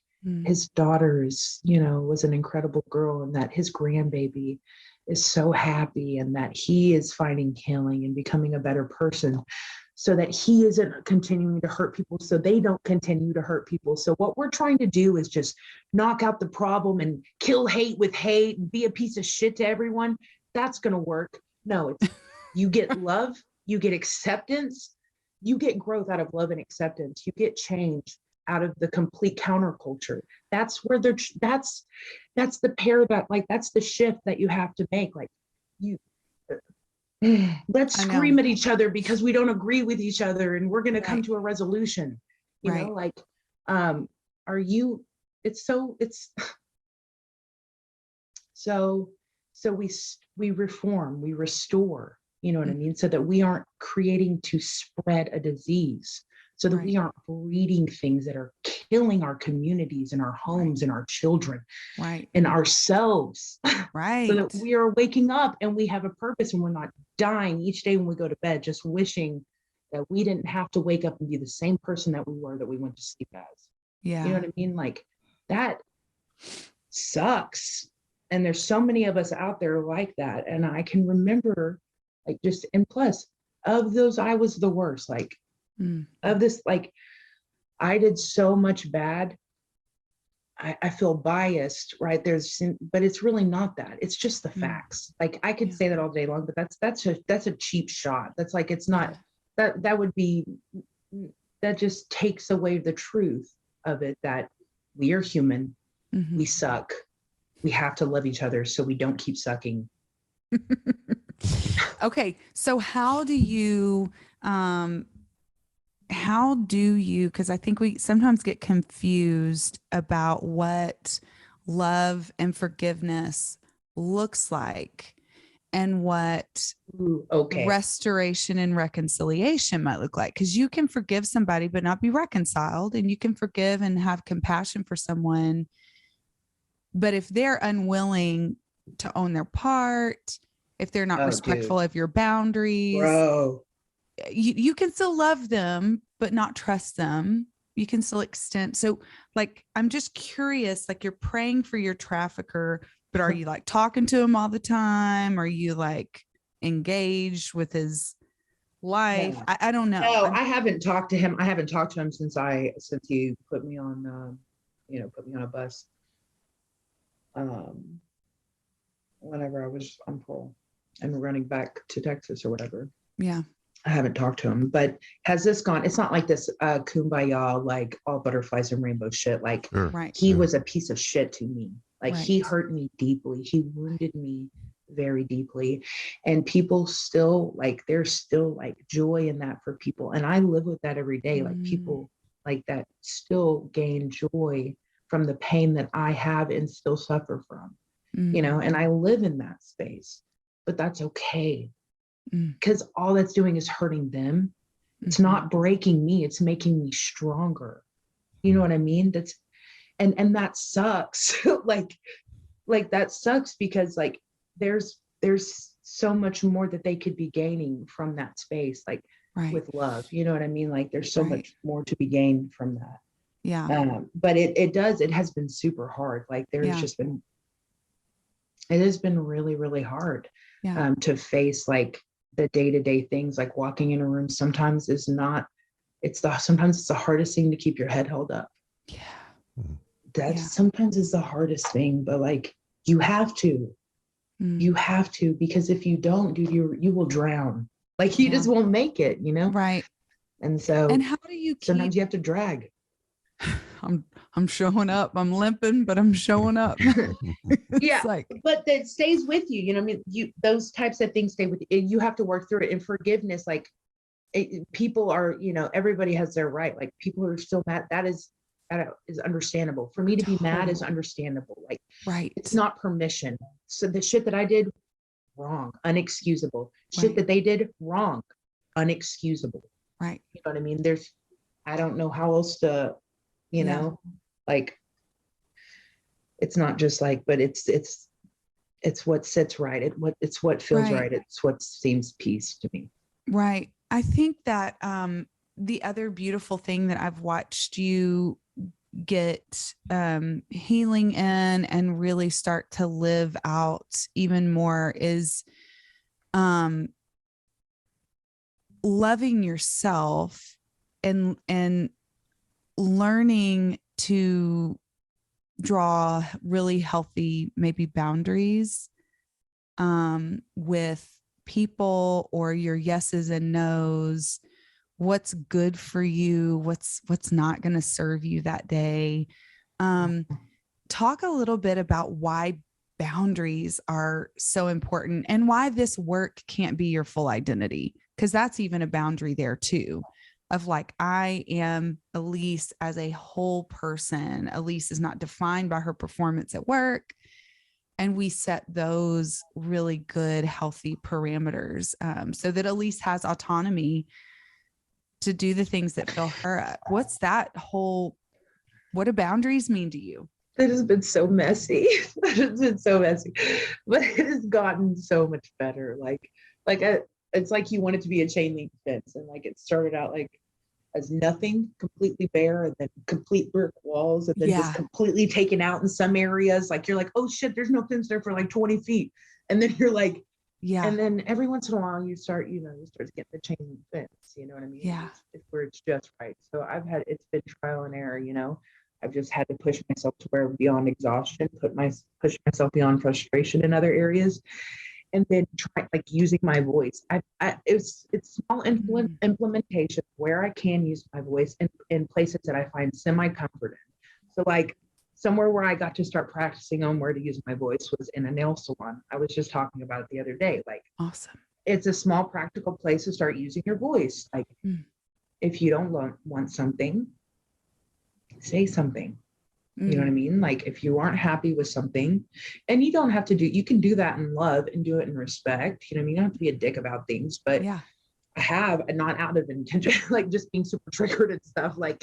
his daughter is, was an incredible girl, and that his grandbaby is so happy, and that he is finding healing and becoming a better person, so that he isn't continuing to hurt people, so they don't continue to hurt people. So what we're trying to do is just knock out the problem and kill hate with hate and be a piece of shit to everyone. That's going to work. No, it's you get love, you get acceptance, you get growth out of love and acceptance. You get change out of the complete counterculture. That's where that's the paradigm. Like, that's the shift that you have to make. Like, let's scream at each other because we don't agree with each other, and we're going to come to a resolution. You know, like, so we reform, we restore, you know what I mean? So that we aren't creating to spread a disease, so that we aren't breeding things that are killing our communities and our homes and our children and ourselves. So that we are waking up and we have a purpose, and we're not dying each day when we go to bed, just wishing that we didn't have to wake up and be the same person that we were, that we went to sleep as. You know what I mean? Like, that sucks. And there's so many of us out there like that. And I can remember, like, and plus of those, I was the worst, like, of this, like, I did so much bad. I feel biased, right? But it's really not that. It's just the facts. Like, I could say that all day long, but that's a cheap shot. That's like, it's not, that just takes away the truth of it, that we are human, we suck, we have to love each other so we don't keep sucking. Okay. So how do you, because I think we sometimes get confused about what love and forgiveness looks like, and what restoration and reconciliation might look like. Because you can forgive somebody but not be reconciled, and you can forgive and have compassion for someone, but if they're unwilling to own their part, if they're not respectful of your boundaries, you can still love them but not trust them. You can still extend. So, like, I'm just curious, like, you're praying for your trafficker, but are you like talking to him all the time? Are you like engaged with his life? I don't know. No, I haven't talked to him. I haven't talked to him since he put me on, put me on a bus. Whenever I was on parole and running back to Texas or whatever. Yeah. I haven't talked to him, but has this gone? It's not like this kumbaya, like all butterflies and rainbow shit. Like, he was a piece of shit to me. Like, he hurt me deeply. He wounded me very deeply. And people still, like, there's still like joy in that for people. And I live with that every day. Like, people like that still gain joy from the pain that I have and still suffer from, and I live in that space, but that's okay. Because all that's doing is hurting them. It's not breaking me. It's making me stronger. You know what I mean? And that sucks. like that sucks, because like there's so much more that they could be gaining from that space, like with love. You know what I mean? Like, there's so much more to be gained from that. Yeah. But it has been super hard. Like, it has been really, really hard to face, like, the day-to-day things. Like, walking in a room sometimes sometimes it's the hardest thing to keep your head held up. Sometimes is the hardest thing, but like, you have to, because if you don't, dude, you will drown. Like, you just won't make it, And so, and how do you sometimes you have to drag. I'm showing up. I'm limping, but I'm showing up. But that stays with you. You know what I mean? Those types of things stay with you. You have to work through it. And forgiveness, like, people are, everybody has their right. Like, people who are still mad, that is understandable. For me to be mad is understandable. Like, it's not permission. So the shit that I did, wrong, unexcusable. Shit that they did, wrong, unexcusable. You know what I mean? I don't know how else to, like, it's not just like, but it's what sits right. It's what feels right. It's what seems peace to me. Right. I think that the other beautiful thing that I've watched you get healing in and really start to live out even more is loving yourself and learning to draw really healthy maybe boundaries with people, or your yeses and nos, what's good for you, what's not going to serve you that day. Talk a little bit about why boundaries are so important and why this work can't be your full identity, because that's even a boundary there too, of like, I am Elise as a whole person. Elise is not defined by her performance at work. And we set those really good, healthy parameters so that Elise has autonomy to do the things that fill her up. What do boundaries mean to you? It has been so messy. It has been so messy, but it has gotten so much better. It's like you want it to be a chain link fence, and like it started out like as nothing, completely bare, and then complete brick walls, and then just completely taken out in some areas. Like you're like, oh shit, there's no fence there for like 20 feet, and then you're like, and then every once in a while you start getting the chain link fence. You know what I mean? It's where it's just right. So it's been trial and error. I've just had to push myself to where beyond exhaustion, push myself beyond frustration in other areas, and then try like using my voice. It's small implementation where I can use my voice in places that I find semi-comfort in. So like somewhere where I got to start practicing on where to use my voice was in a nail salon. I was just talking about it the other day. Like, awesome. It's a small practical place to start using your voice. Like if you don't want something, say something. You know what I mean? Like if you aren't happy with something, and you don't have to you can do that in love and do it in respect. You know what I mean? You don't have to be a dick about things, but I have, not out of intention, like just being super triggered and stuff, like,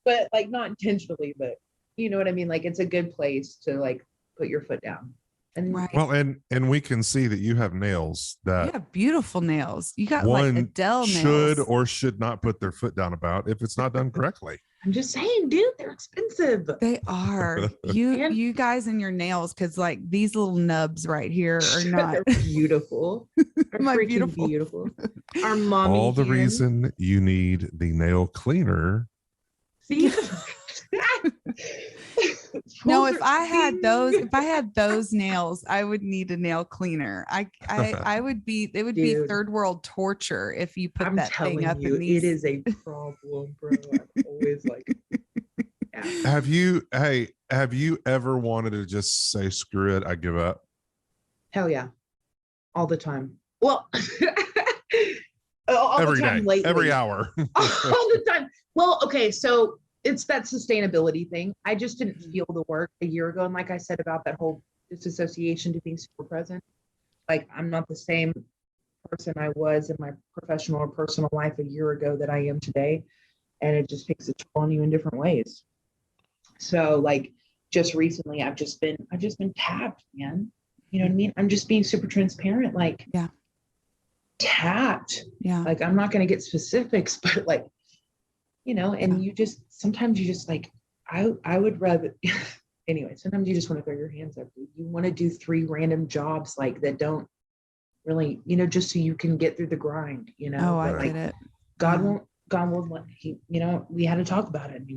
but like not intentionally, but you know what I mean? Like it's a good place to like put your foot down. And well, and we can see that you have nails that you have beautiful nails. You got one like Adele nails. Should or should not put their foot down about if it's not done correctly. I'm just saying, dude, they're expensive. They are. You guys and your nails, because like these little nubs right here are not. They're beautiful. They're beautiful. Our mommy. All the reason you need the nail cleaner. See. No, if I had those nails, I would need a nail cleaner. I would be, it would be third world torture if you put that thing up in these. It is a problem, bro. I'm always like, Have you ever wanted to just say, screw it, I give up? Hell yeah. All the time. Well, all every the time day, lately. every hour. All the time. Well, okay, so it's that sustainability thing. I just didn't feel the work a year ago. And like I said about that whole disassociation to being super present, like I'm not the same person I was in my professional or personal life a year ago that I am today. And it just takes a toll on you in different ways. So like just recently I've just been tapped, man. You know what I mean? I'm just being super transparent, like tapped. Yeah. Like I'm not gonna get specifics, but like, and you just, sometimes you just like, I would rather, anyway, sometimes you just want to throw your hands up. You want to do 3 random jobs like that don't really, just so you can get through the grind, Oh, I like, get it. God won't let we had to talk about it. And he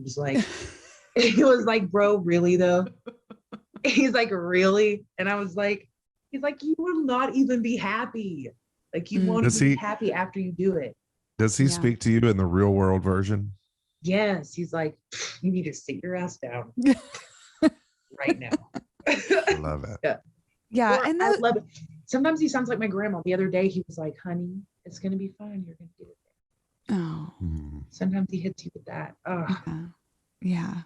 was like, bro, really though? He's like, really? And I was like, he's like, you will not even be happy. Like you won't even be happy after you do it. Does he speak to you in the real world version? Yes. He's like, you need to sit your ass down right now. I love it. Yeah. And I love it. Sometimes he sounds like my grandma. The other day he was like, honey, it's going to be fine. You're going to get it there. Oh. Sometimes he hits you with that. Oh. Yeah.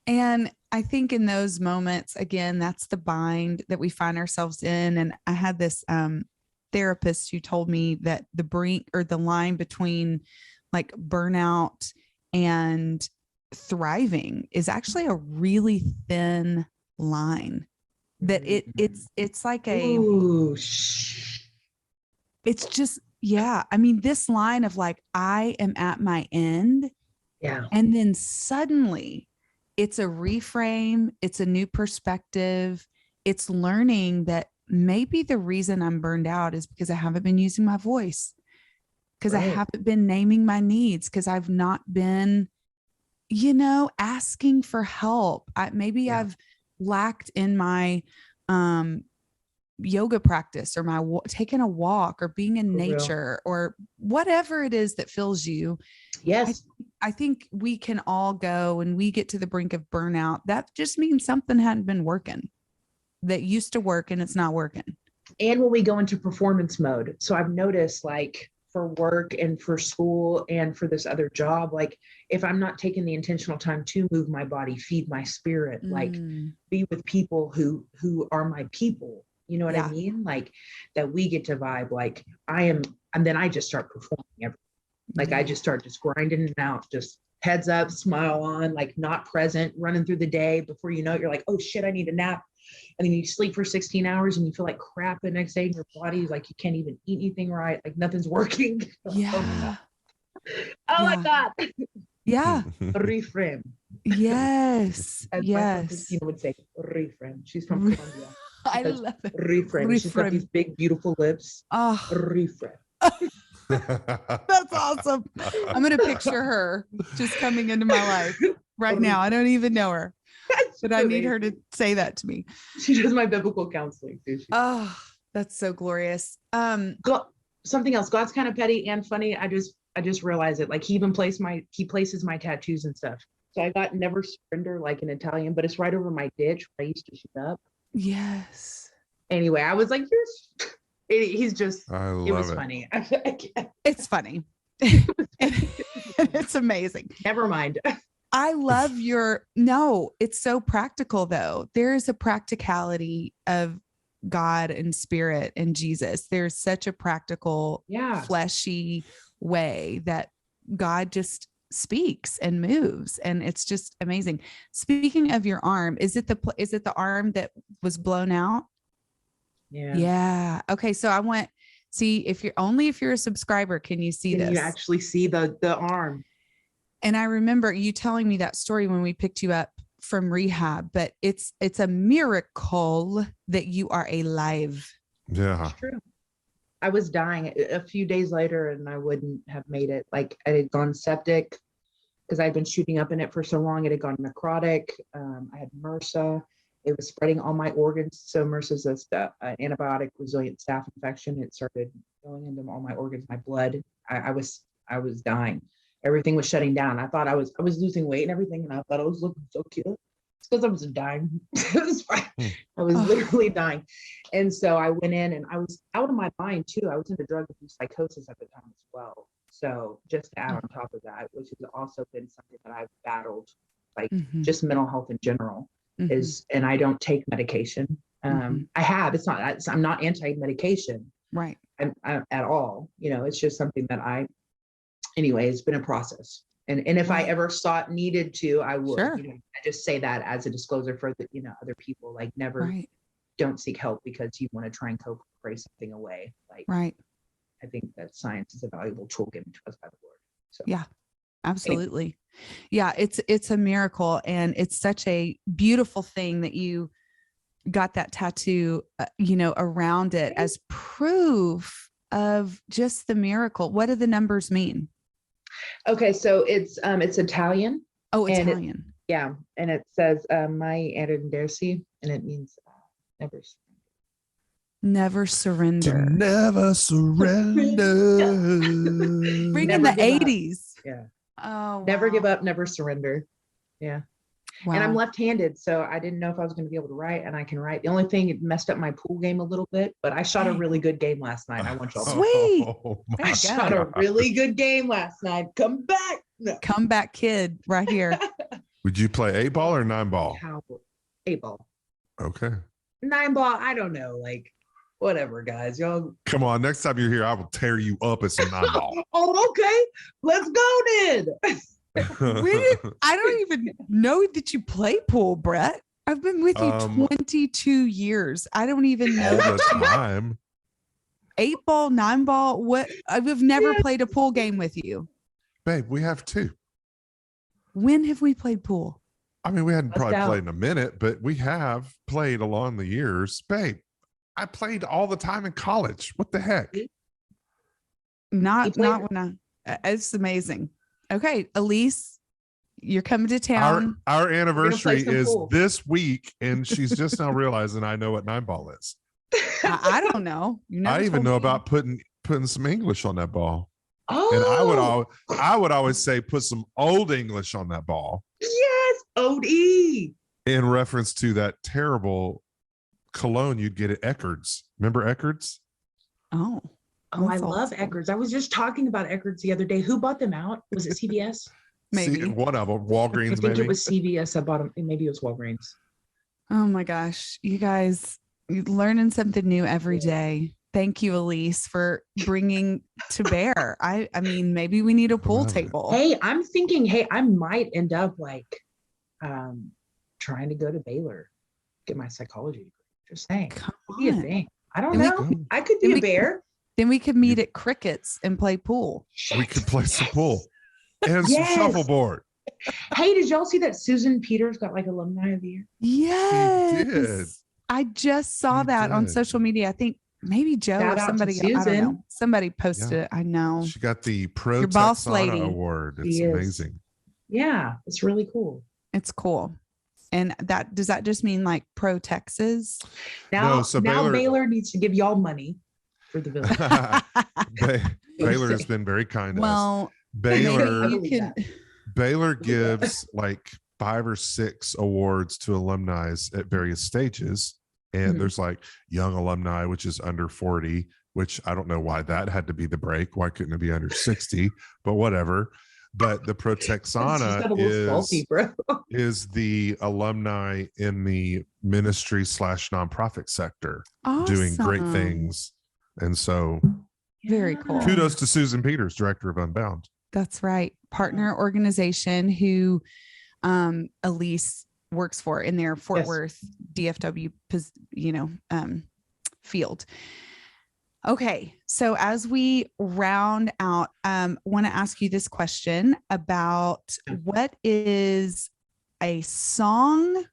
And I think in those moments, again, that's the bind that we find ourselves in. And I had this therapist who told me that the line between like burnout and thriving is actually a really thin line, that it's like it's just, I mean, this line of like, I am at my end. Yeah. And then suddenly it's a reframe. It's a new perspective. It's learning that maybe the reason I'm burned out is because I haven't been using my voice, because I haven't been naming my needs, because I've not been, asking for help. I've lacked in my yoga practice, or my taking a walk, or being in nature, or whatever it is that fills you. Yes. I think we can all go, when we get to the brink of burnout, that just means something hadn't been working that used to work, and it's not working. And when we go into performance mode. So I've noticed, like, for work and for school and for this other job, like, if I'm not taking the intentional time to move my body, feed my spirit, like be with people who are my people, you know what I mean? Like, that we get to vibe, like I am, and then I just start performing everything. Like, I just start just grinding it out, just heads up, smile on, like not present, running through the day. Before you know it, you're like, oh shit, I need a nap. And then you sleep for 16 hours and you feel like crap the next day, and your body's like, you can't even eat anything right. Like, nothing's working. Yeah. My God. Yeah. Reframe. Yes. As yes. Christina would say, reframe. She's from Colombia. I love it. Reframe. She's got these big, beautiful lips. Oh, Reframe. That's awesome. I'm going to picture her just coming into my life right now. I don't even know her, but I need her to say that to me. She does my biblical counseling too. Oh, that's so glorious. Something else. God's kind of petty and funny. I just realized it. Like, he places my tattoos and stuff. So I got Never Surrender, like in Italian, but it's right over my ditch where I used to shoot up. Yes. Anyway, I was like, he's just, it was it. funny. It's funny. It's amazing. Never mind. I love it's so practical though. There is a practicality of God and spirit and Jesus. There's such a practical, fleshy way that God just speaks and moves. And it's just amazing. Speaking of your arm, is it the arm that was blown out? Yeah. Yeah. Okay. So I want, if you're a subscriber, can you see this? You actually see the arm. And I remember you telling me that story when we picked you up from rehab, but it's a miracle that you are alive. Yeah. It's true. I was dying a few days later and I wouldn't have made it. Like, I had gone septic because I'd been shooting up in it for so long. It had gone necrotic. I had MRSA. It was spreading all my organs. So MRSA is an antibiotic resilient staph infection. It started going into all my organs, my blood. I was dying. Everything was shutting down. I thought I was losing weight and everything, and I thought I was looking so cute. It's because I was dying. It was fine. I was literally dying. And so I went in, and I was out of my mind too. I was in a drug abuse psychosis at the time as well. So just to add on top of that, which has also been something that I've battled, like just mental health in general, and I don't take medication. I have. I'm not anti-medication. Right. I'm at all. It's just something that anyway, it's been a process. And if I ever needed to, I would. Sure. I just say that as a disclosure for the, other people, like, never don't seek help because you want to try and cope, pray something away. Like, right. I think that science is a valuable tool given to us by the Lord. So yeah, absolutely. Yeah, it's a miracle, and it's such a beautiful thing that you got that tattoo, around it as proof of just the miracle. What do the numbers mean? Okay, so it's Italian. Oh, Italian. Yeah, and it says mai arrendersi, and it means never surrender. Never surrender. Bringing the 80s. Yeah. Oh, wow. Never give up, never surrender. Yeah. Wow. And I'm left-handed, so I didn't know if I was going to be able to write, and I can write. The only thing, it messed up my pool game a little bit, but I shot a really good game last night. I want y'all to Sweet. I shot a really good game last night. Come back. No. Comeback kid right here. Would you play 8-ball or 9-ball? 8-ball. Okay. 9-ball, I don't know. Like, whatever, guys. Y'all. Come on. Next time you're here, I will tear you up at some 9-ball. Oh, okay. Let's go then. I don't even know that you play pool, Brett. I've been with you 22 years. I don't even know all the time. 8-ball, 9-ball. What? I've never played a pool game with you. Babe, we have 2. When have we played pool? I mean, we hadn't Bust probably out. played in a minute, but we have played along the years. Babe, I played all the time in college. What the heck? Not played- when it's amazing. Okay, Elise, you're coming to Our town. our anniversary some is pool. this week, and she's just now realizing I know what 9-ball is. I don't know. You never I even told know me. about putting some English on that ball. Oh, And I would always say put some old English on that ball yes, OD. in reference to that terrible cologne you'd get at Eckerd's. Remember Eckerd's? Oh, Oh, I That's love awesome. Eckerd's. I was just talking about Eckerd's the other day. Who bought them out? Was it CVS? maybe. One of them, I Walgreens, think maybe. it was CVS. I bought them. Maybe it was Walgreens. Oh my gosh, you guys, you're learning something new every day. Thank you, Elise, for bringing to bear. I mean, maybe we need a pool Love it. table. Hey, I'm thinking, hey, I might end up like trying to go to Baylor, get my psychology degree. Just saying. Come Could be a on. thing. I don't And we know. could- I could and be a we- bear. Then we could meet at Crickets and play pool. We could play some pool and some Yes. shuffleboard. Hey, did y'all see that Susan Peters got like alumni of the year? Yes. did. I just saw She that on did. social media. I think maybe Joe Shout or out to somebody. I don't Susan. know. Somebody posted it. I know. She got the Pro Your boss Texana lady. award. It's She is. amazing. Yeah, it's really cool. It's cool. And does that just mean like pro Texas? Now, No, so now Baylor- Baylor needs to give y'all money for the village. Baylor has been very kind to us. Well, Baylor maybe you can. Baylor gives like 5 or 6 awards to alumni at various stages. And Mhm. there's like young alumni, which is under 40, which I don't know why that had to be the break. Why couldn't it be under 60? But whatever. But the Pro It's just got Texana a little salty, bro. is the alumni in the ministry / nonprofit sector doing great Awesome. things. And so Very cool. kudos to Susan Peters, director of UnBound. That's right. Partner organization who Elise works for in their Fort Yes. Worth DFW, field. Okay. So as we round out, want to ask you this question about what is a song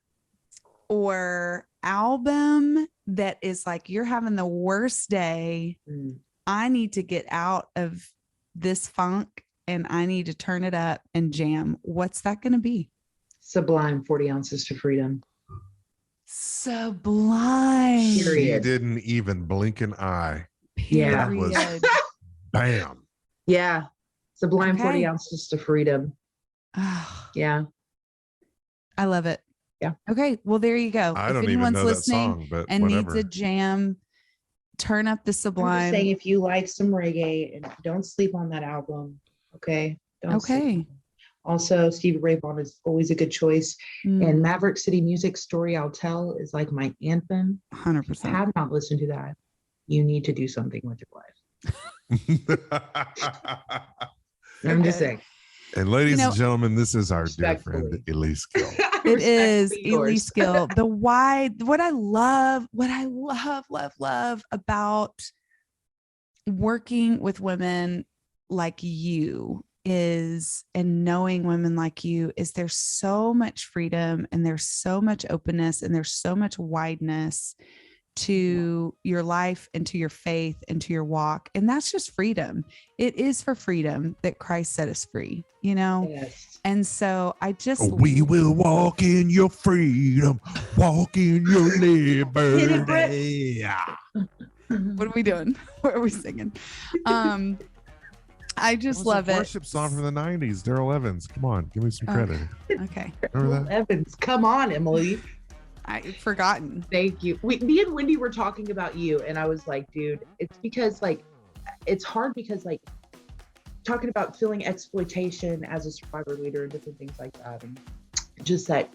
or album that is like, you're having the worst day. Mm. I need to get out of this funk and I need to turn it up and jam. What's that going to be? Sublime 40 ounces to freedom. Sublime. She Period. didn't even blink an eye. Yeah. That was- Period. Bam. Yeah. Sublime 40 Okay. ounces to freedom. Ah, Yeah. I love it. Yeah. Okay. Well, there you go. I If don't even anyone's know listening that song, but and whatever. needs a jam, turn up the I'm just Sublime. saying, if you like some reggae, and don't sleep on that album. Okay. Don't sleep Okay. on it. Also, Stevie Ray Vaughan is always a good choice. Mm, And Maverick City Music Story I'll Tell is like my anthem. If you 100%. have not listened to that, you need to do something with your life. I'm just Okay. saying. And ladies You know- and gentlemen, this is our dear friend Respectfully. Elise Gill. It is Respectfully yours. Elise Gill. The why, what I love about working with women like you is, and knowing women like you is, there's so much freedom and there's so much openness and there's so much wideness to your life and to your faith and to your walk. And that's just freedom. It is for freedom that Christ set us free, you know? Yes. And so I just, We will walk in your freedom, walk in your Hit it, Brett. liberty. what are we doing? What are we singing? I just love a it. worship song from the 90s. Daryl Evans. Come on, give me some Oh. credit. Okay. Remember that? Evans, come on, Emily. I've forgotten. Thank you. Me and Wendy were talking about you, and I was like, dude, it's because like it's hard because like talking about feeling exploitation as a survivor leader and different things like that, and just that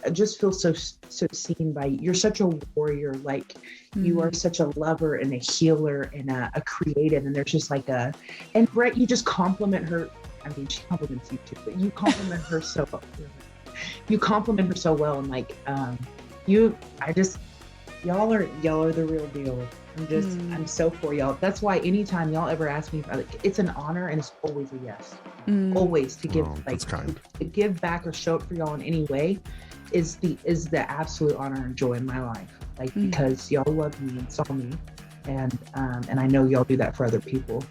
I just feel so seen by you. You're such a warrior, like you are such a lover and a healer and a creative, and there's just like and Brett, you just compliment her. I mean, she compliments you too, but you compliment her so well. You compliment her so well, and like y'all are the real deal. I'm so for y'all. That's why anytime y'all ever ask me, it's an honor and it's always a yes. Always to give, that's kind. to give back or show up for y'all in any way is the absolute honor and joy in my life. Like, because y'all love me and saw me, and I know y'all do that for other people.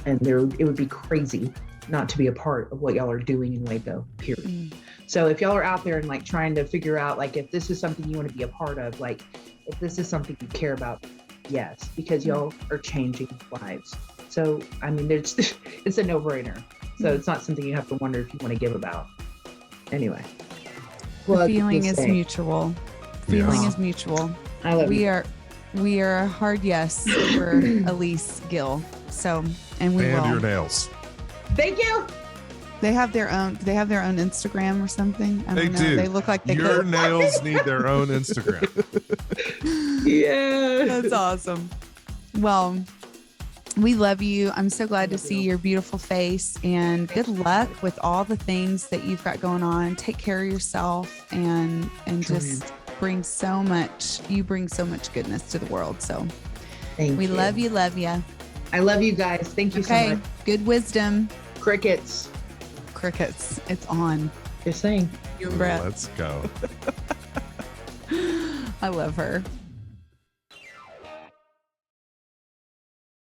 And it would be crazy not to be a part of what y'all are doing in Waco, period. So if y'all are out there and like trying to figure out like if this is something you want to be a part of, like if this is something you care about, yes, because y'all are changing lives. So I mean, it's a no-brainer. So it's not something you have to wonder if you want to give about. Anyway, the feeling is mutual. Feeling is mutual. I love you. We are a hard yes for Elise GILL. So, and we will. Your nails. Thank you. They have their own Instagram or something. I don't know. Do. They look like they Your could. nails need their own Instagram. Yeah. That's awesome. Well, we love you. I'm so glad to see your beautiful face, and good luck with all the things that you've got going on. Take care of yourself and just bring so much goodness to the world. So Thank you. love you. I love you guys. Thank you so much. Good wisdom. Crickets. It's on. Just saying. Your breath. Let's go. I love her.